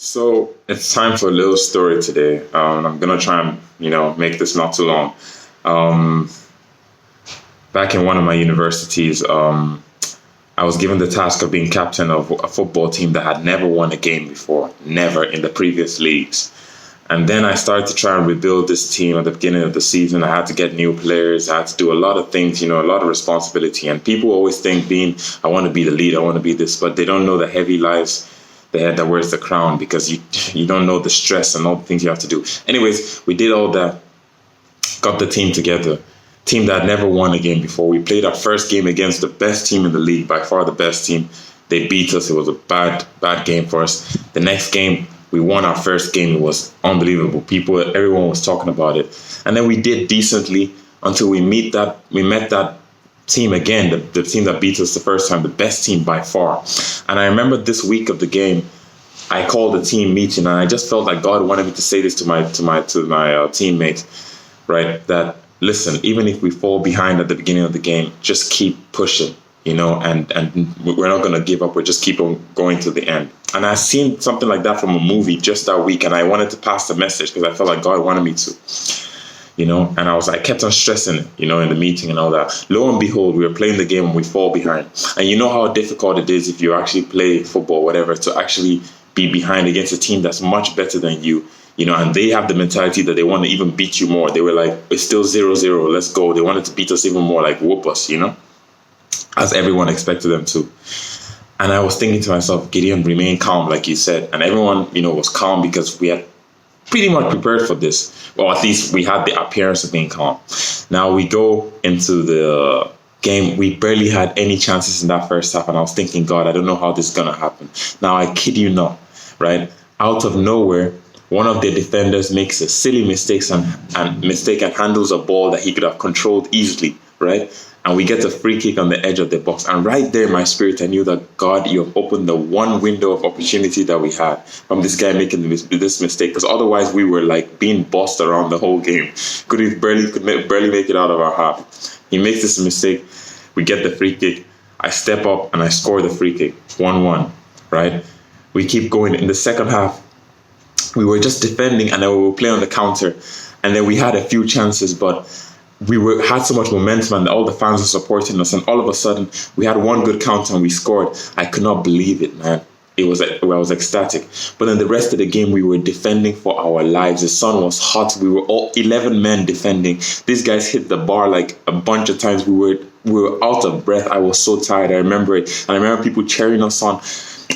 So it's time for a little story today. I'm gonna try and make this not too long. Um, Back in one of my universities, I was given the task of being captain of a football team that had never won a game before, never in the previous leagues. And then I started to try and rebuild this team at the beginning of the season. I had to get new players. I had to do a lot of things, a lot of responsibility. And people always think I want to be the lead, I want to be this, but they don't know the heavy lives the head that wears the crown, because you don't know the stress and all the things you have to do. Anyways, we did all that, got the team together. Team that had never won a game before. We played our first game against the best team in the league, by far the best team. They beat us. It was a bad game for us. The next game, we won our first game. It was unbelievable. Everyone was talking about it. And then we did decently until we met that team again, the team that beat us the first time, the best team by far. And I remember this week of the game, I called a team meeting, and I just felt like God wanted me to say this to my teammates, right? That listen, even if we fall behind at the beginning of the game, just keep pushing, and we're not going to give up. We'll just keep on going to the end. And I seen something like that from a movie just that week, and I wanted to pass the message because I felt like God wanted me to. And I kept on stressing it, in the meeting and all that. Lo and behold, we were playing the game and we fall behind. And you know how difficult it is if you actually play football, whatever, to actually be behind against a team that's much better than you, and they have the mentality that they want to even beat you more. They were like, it's still 0-0, let's go. They wanted to beat us even more, like whoop us, as everyone expected them to. And I was thinking to myself, Gideon, remain calm, like you said. And everyone, was calm because we had pretty much prepared for this. Well, at least we had the appearance of being calm. Now we go into the game. We barely had any chances in that first half. And I was thinking, God, I don't know how this is going to happen. Now, I kid you not, right? Out of nowhere, one of the defenders makes a silly mistake and handles a ball that he could have controlled easily, right? And we get a free kick on the edge of the box. And right there in my spirit, I knew that, God, you have opened the one window of opportunity that we had from this guy making this mistake. Because otherwise we were like being bossed around the whole game. Could barely make it out of our half. He makes this mistake. We get the free kick. I step up and I score the free kick. 1-1, right? We keep going. In the second half, we were just defending, and then we would play on the counter. And then we had a few chances, but had so much momentum, and all the fans were supporting us, and all of a sudden we had one good counter and we scored. I could not believe it, man. I was ecstatic. But then the rest of the game, we were defending for our lives. The sun was hot. We were all 11 men defending. These guys hit the bar like a bunch of times. We were out of breath. I was so tired. I remember it. And I remember people cheering us on.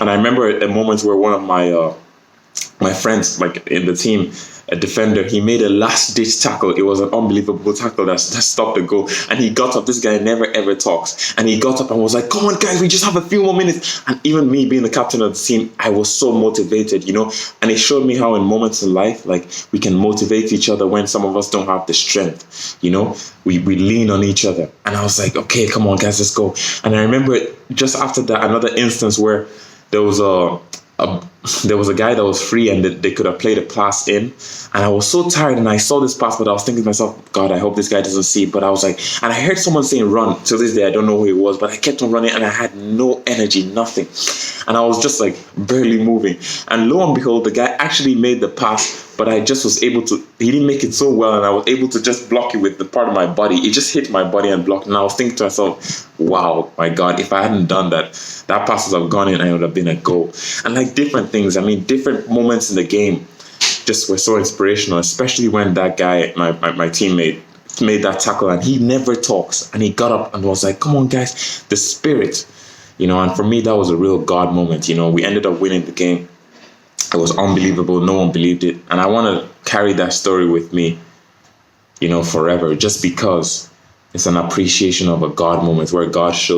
And I remember a moment where one of my friends, like in the team, a defender, he made a last-ditch tackle. It was an unbelievable tackle that stopped the goal. And he got up. This guy never, ever talks. And he got up and was like, come on, guys, we just have a few more minutes. And even me being the captain of the team, I was so motivated, And it showed me how in moments in life, like, we can motivate each other when some of us don't have the strength, We lean on each other. And I was like, okay, come on, guys, let's go. And I remember just after that, another instance where there was a guy that was free, and they could have played a pass in, and I was so tired, and I saw this pass, but I was thinking to myself, God, I hope this guy doesn't see it. But I was like, and I heard someone saying run. Till this day, I don't know who it was, but I kept on running, and I had no energy, nothing, and I was just like barely moving. And lo and behold, the guy actually made the pass, but I just was able to. He didn't make it so well, and I was able to just block it with the part of my body. It just hit my body and blocked. And I was thinking to myself, wow, my God, if I hadn't done that, that pass would have gone in and it would have been a goal. And like different things, different moments in the game just were so inspirational, especially when that guy, my teammate, made that tackle, and he never talks, and he got up and was like, come on, guys, the spirit, and for me, that was a real God moment. We ended up winning the game. It was unbelievable. No one believed it. And I want to carry that story with me, forever, just because it's an appreciation of a God moment where God shows